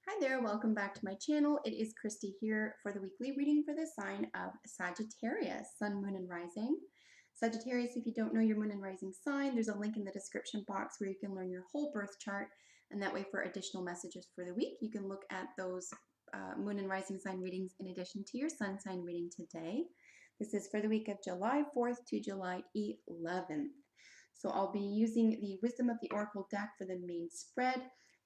Hi there, welcome back to my channel. It is Christy here for the weekly reading for the sign of Sagittarius, Sun, Moon, and Rising. Sagittarius, if you don't know your Moon and Rising sign, there's a link in the description box where you can learn your whole birth chart, and that way for additional messages for the week, you can look at those Moon and Rising sign readings in addition to your Sun sign reading today. This is for the week of July 4th to July 11th. So I'll be using the Wisdom of the Oracle deck for the main spread.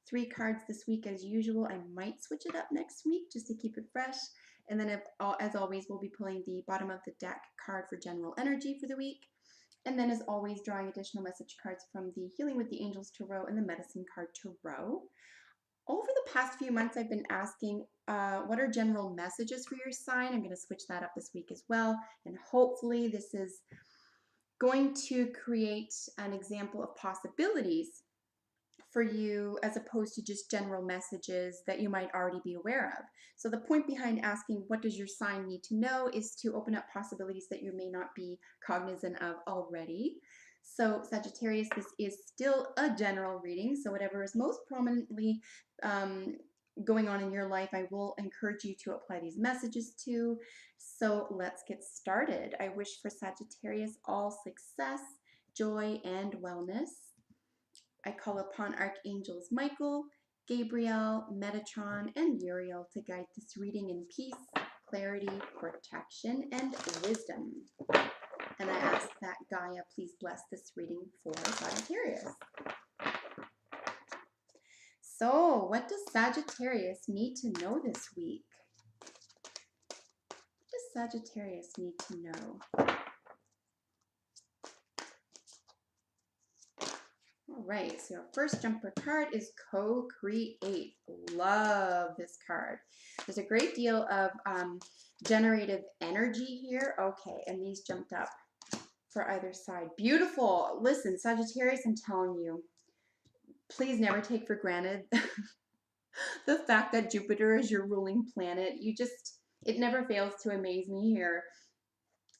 3 cards this week as usual. I might switch it up next week just to keep it fresh. And then as always, we'll be pulling the bottom of the deck card for general energy for the week. And then as always, drawing additional message cards from the Healing with the Angels Tarot and the Medicine card Tarot. Over the past few months, I've been asking what are general messages for your sign. I'm going to switch that up this week as well. And hopefully this is going to create an example of possibilities for you as opposed to just general messages that you might already be aware of. So the point behind asking what does your sign need to know is to open up possibilities that you may not be cognizant of already. So Sagittarius, this is still a general reading, so whatever is most prominently going on in your life, I will encourage you to apply these messages to. So let's get started. I wish for Sagittarius all success, joy, and wellness. I call upon Archangels Michael, Gabriel, Metatron, and Uriel to guide this reading in peace, clarity, protection, and wisdom. And I ask that Gaia please bless this reading for Sagittarius. So, what does Sagittarius need to know this week? What does Sagittarius need to know? All right, so our first jumper card is Co-Create. Love this card. There's a great deal of generative energy here. Okay, and these jumped up for either side. Beautiful. Listen, Sagittarius, I'm telling you, please never take for granted the fact that Jupiter is your ruling planet. It never fails to amaze me here.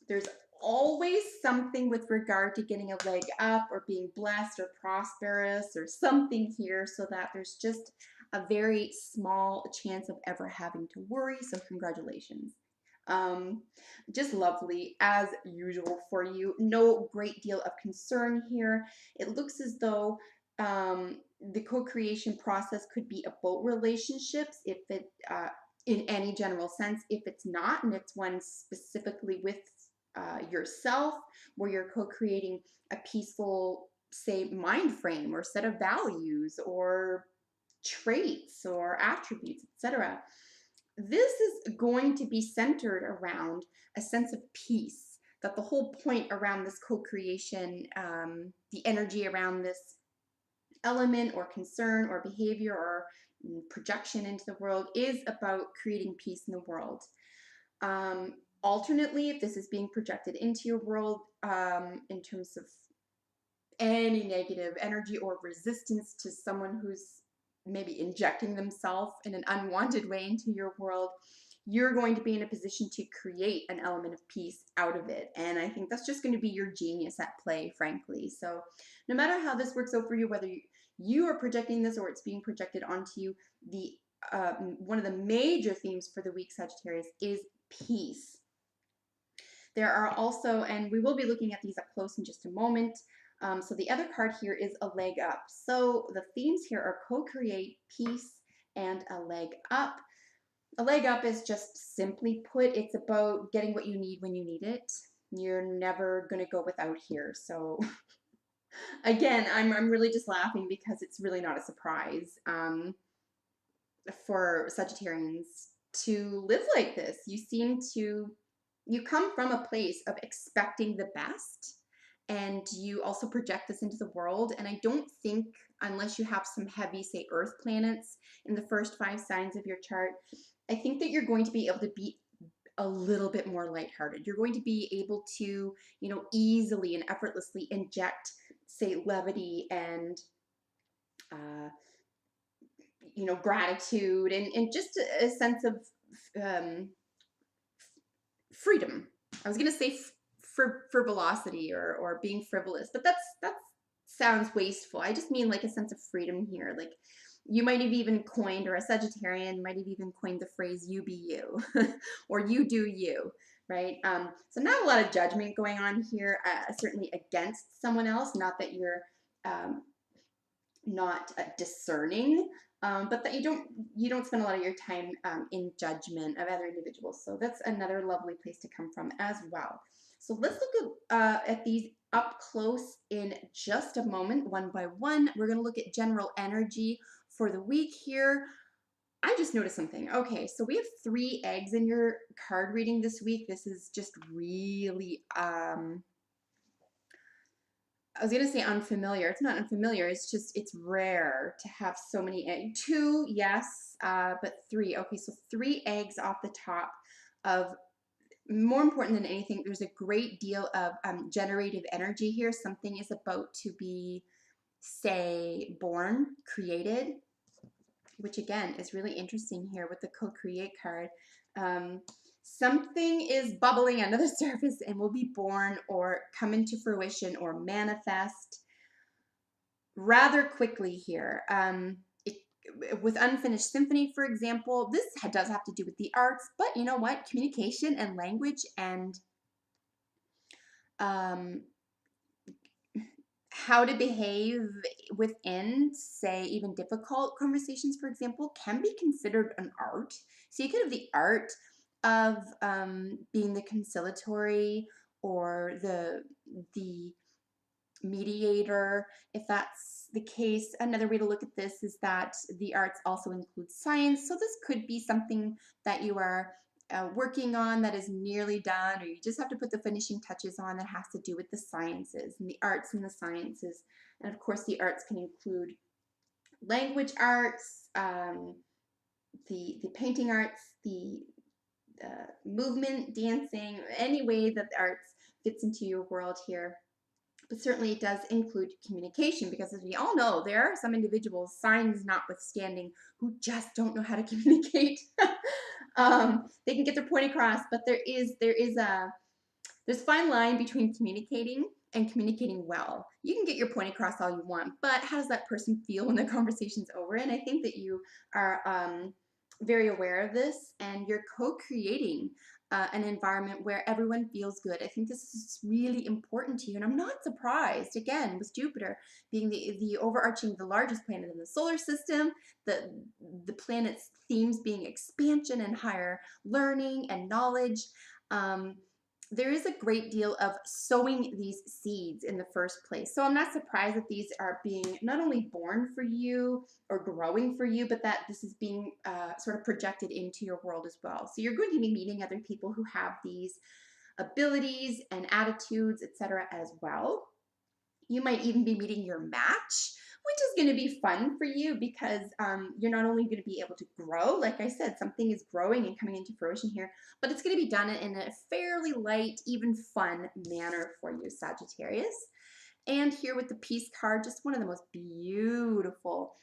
There's always something with regard to getting a leg up or being blessed or prosperous or something here, so that there's just a very small chance of ever having to worry. So congratulations. Just lovely as usual for you. No great deal of concern here. It looks as though the co-creation process could be about relationships if it in any general sense. If it's not, and it's one specifically with yourself, where you're co-creating a peaceful, say, mind frame or set of values or traits or attributes, etc. This is going to be centered around a sense of peace. That the whole point around this co-creation, the energy around this element or concern or behavior or projection into the world is about creating peace in the world. Alternately, if this is being projected into your world in terms of any negative energy or resistance to someone who's maybe injecting themselves in an unwanted way into your world, you're going to be in a position to create an element of peace out of it. And I think that's just going to be your genius at play, frankly. So no matter how this works out for you, whether you are projecting this or it's being projected onto you, the one of the major themes for the week, Sagittarius, is peace. There are also, and we will be looking at these up close in just a moment, so the other card here is a leg up. So the themes here are co-create, peace, and a leg up. A leg up is just simply put, it's about getting what you need when you need it. You're never going to go without here. So again, I'm really just laughing because it's really not a surprise for Sagittarians to live like this. You come from a place of expecting the best, and you also project this into the world. And I don't think, unless you have some heavy, say, earth planets in the first 5 signs of your chart, I think that you're going to be able to be a little bit more lighthearted. You're going to be able to, easily and effortlessly inject, say, levity and gratitude and just a sense of freedom. I was going to say frivolosity or being frivolous, but that sounds wasteful. I just mean like a sense of freedom here. Like You might have even coined, or a Sagittarian might have even coined the phrase "you be you," or "you do you," right? So not a lot of judgment going on here, certainly against someone else. Not that you're um, not discerning, but that you don't spend a lot of your time in judgment of other individuals. So that's another lovely place to come from as well. So let's look at these up close in just a moment, one by one. We're going to look at general energy for the week here. I just noticed something. Okay, so we have 3 eggs in your card reading this week. This is just really I was gonna say unfamiliar. It's not unfamiliar. It's just it's rare to have so many eggs. 2, yes, but 3. Okay, so 3 eggs off the top of. More important than anything, there's a great deal of generative energy here. Something is about to be, say, born, created, which again is really interesting here with the co-create card. Um, Something is bubbling under the surface and will be born or come into fruition or manifest rather quickly here. With Unfinished Symphony, for example, this does have to do with the arts, but you know what? Communication and language and um, how to behave within, say, even difficult conversations, for example, can be considered an art. So you could have the art of being the conciliatory or the mediator, if that's the case. Another way to look at this is that the arts also include science. So this could be something that you are working on that is nearly done, or you just have to put the finishing touches on that has to do with the sciences and the arts and the sciences. And of course, the arts can include language arts, the painting arts, the movement, dancing, any way that the arts fits into your world here. But certainly it does include communication, because as we all know, there are some individuals, signs notwithstanding, who just don't know how to communicate. They can get their point across, but there's a fine line between communicating and communicating well. You can get your point across all you want, but how does that person feel when the conversation's over? And I think that you are very aware of this, and you're co-creating an environment where everyone feels good. I think this is really important to you, and I'm not surprised. Again, with Jupiter being the overarching, the largest planet in the solar system, the planet's themes being expansion and higher learning and knowledge. There is a great deal of sowing these seeds in the first place. So I'm not surprised that these are being not only born for you or growing for you, but that this is being sort of projected into your world as well. So you're going to be meeting other people who have these abilities and attitudes, etc. as well. You might even be meeting your match, which is going to be fun for you, because you're not only going to be able to grow, like I said, something is growing and coming into fruition here, but it's going to be done in a fairly light, even fun manner for you, Sagittarius. And here with the Peace card, just one of the most beautiful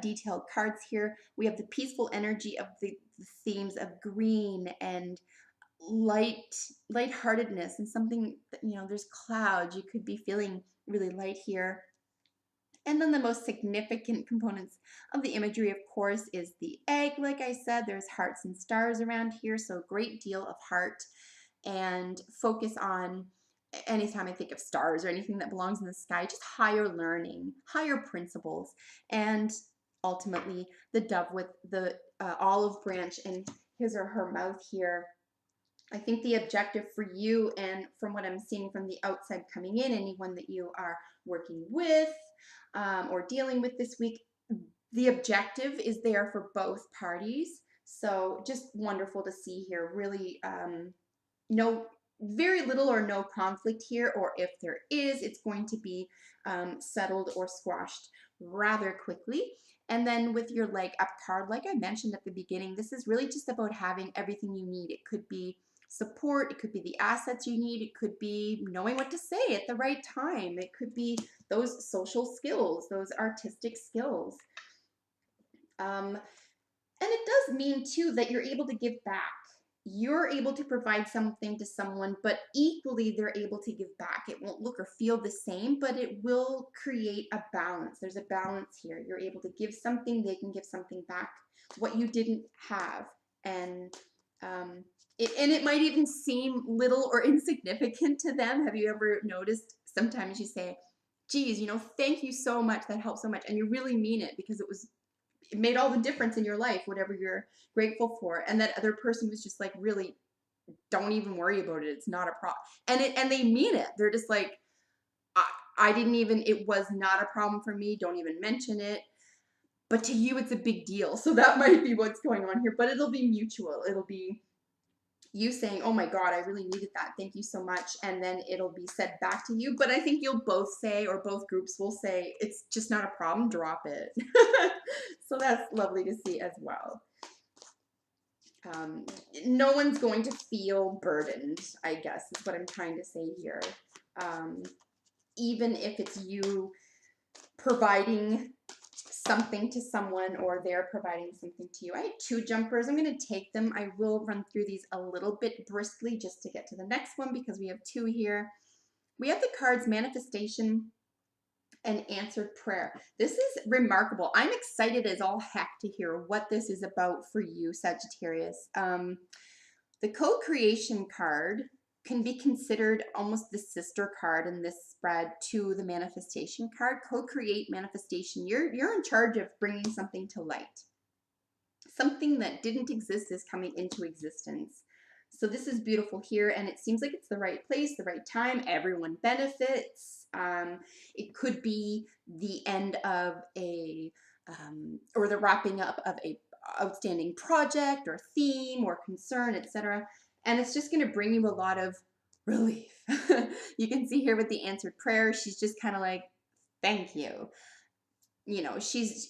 detailed cards here. We have the peaceful energy of the themes of green and lightheartedness, and something that, you know, there's clouds. You could be feeling really light here. And then the most significant components of the imagery, of course, is the egg. Like I said, there's hearts and stars around here, so a great deal of heart and focus on, anytime I think of stars or anything that belongs in the sky, just higher learning, higher principles, and ultimately the dove with the olive branch in his or her mouth here. I think the objective for you, and from what I'm seeing from the outside coming in, anyone that you are working with or dealing with this week, the objective is there for both parties. So just wonderful to see here. Really, no, very little or no conflict here, or if there is, it's going to be settled or squashed rather quickly. And then with your leg up card, like I mentioned at the beginning, this is really just about having everything you need. It could be support, it could be the assets you need, it could be knowing what to say at the right time, it could be those social skills, those artistic skills. And it does mean too that you're able to give back. you're able to provide something to someone, but equally they're able to give back. It won't look or feel the same, but it will create a balance. There's a balance here. You're able to give something, they can give something back, what you didn't have. And it might even seem little or insignificant to them. Have you ever noticed sometimes you say, geez, you know, thank you so much, that helped so much. And you really mean it because it made all the difference in your life, whatever you're grateful for. And that other person was just like, really, don't even worry about it. It's not a problem. And they mean it. They're just like, I didn't even, it was not a problem for me. Don't even mention it. But to you, it's a big deal. So that might be what's going on here, but it'll be mutual. It'll be you saying, oh my God, I really needed that. Thank you so much. And then it'll be said back to you. But I think you'll both say, or both groups will say, it's just not a problem, drop it. So that's lovely to see as well. No one's going to feel burdened, I guess, is what I'm trying to say here. Even if it's you providing something to someone or they're providing something to you. I had 2 jumpers. I'm going to take them. I will run through these a little bit briskly just to get to the next one because we have 2 here. We have the cards Manifestation and Answered Prayer. This is remarkable. I'm excited as all heck to hear what this is about for you, Sagittarius. The Co-Creation card can be considered almost the sister card in this spread to the Manifestation card. Co-create, manifestation. You're in charge of bringing something to light. Something that didn't exist is coming into existence. So this is beautiful here, and it seems like it's the right place, the right time. Everyone benefits. It could be the end of or the wrapping up of a outstanding project or theme or concern, etc. And it's just going to bring you a lot of relief. You can see here with the Answered Prayer, she's just kind of like, thank you. You know,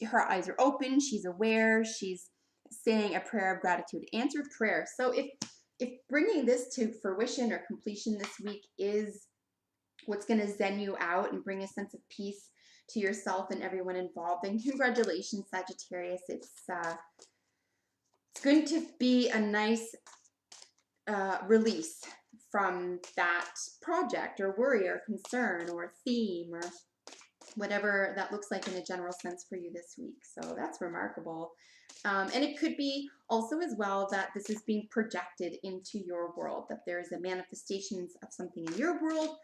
her eyes are open, she's aware, she's saying a prayer of gratitude. Answered prayer. So if bringing this to fruition or completion this week is what's going to zen you out and bring a sense of peace to yourself and everyone involved, then congratulations, Sagittarius. It's going to be a nice release from that project or worry or concern or theme or whatever that looks like in a general sense for you this week. So that's remarkable. And it could be also as well that this is being projected into your world, that there's a manifestations of something in your world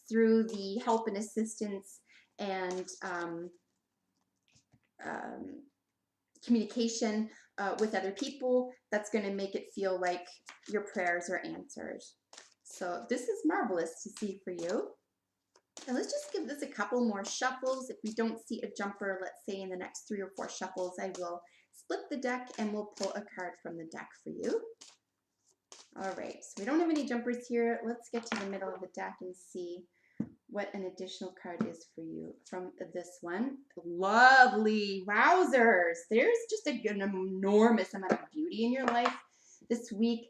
through the help and assistance and communication with other people that's going to make it feel like your prayers are answered. So this is marvelous to see for you. And let's just give this a couple more shuffles. If we don't see a jumper, let's say in the next 3 or 4 shuffles, I will split the deck and we'll pull a card from the deck for you. All right, so we don't have any jumpers here. Let's get to the middle of the deck and see what an additional card is for you from this one. Lovely. Wowzers. There's just an enormous amount of beauty in your life this week,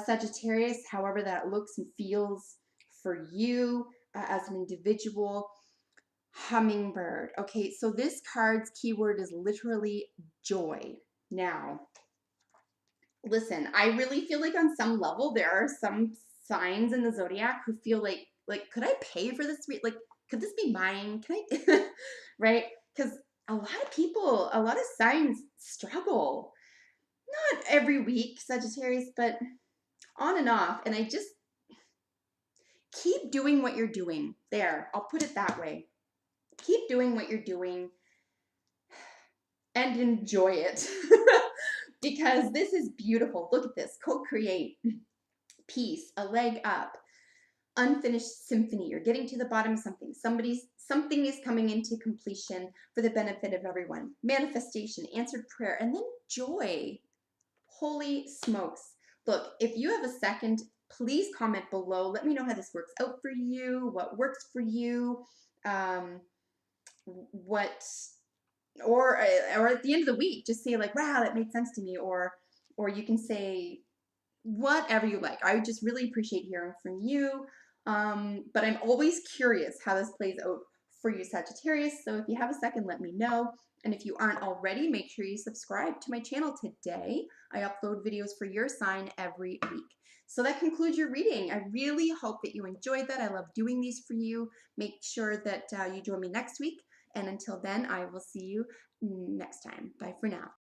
Sagittarius, however that looks and feels for you. As an individual. Hummingbird. Okay, so this card's keyword is literally joy. Now, listen, I really feel like on some level there are some signs in the zodiac who feel like could I pay for this? Like, could this be mine? Can I? Right? Because a lot of people, a lot of signs struggle. Not every week, Sagittarius, but on and off. And I just keep doing what you're doing. There, I'll put it that way. Keep doing what you're doing and enjoy it. Because this is beautiful. Look at this. Co-create. Peace. A leg up. Unfinished symphony. You're getting to the bottom of something. Something is coming into completion for the benefit of everyone. Manifestation. Answered prayer. And then joy. Holy smokes. Look, if you have a second, please comment below. Let me know how this works out for you, what works for you, or at the end of the week, just say like, wow, that made sense to me, or you can say whatever you like. I would just really appreciate hearing from you. But I'm always curious how this plays out for you, Sagittarius. So if you have a second, let me know. And if you aren't already, make sure you subscribe to my channel today. I upload videos for your sign every week. So that concludes your reading. I really hope that you enjoyed that. I love doing these for you. Make sure that you join me next week. And until then, I will see you next time. Bye for now.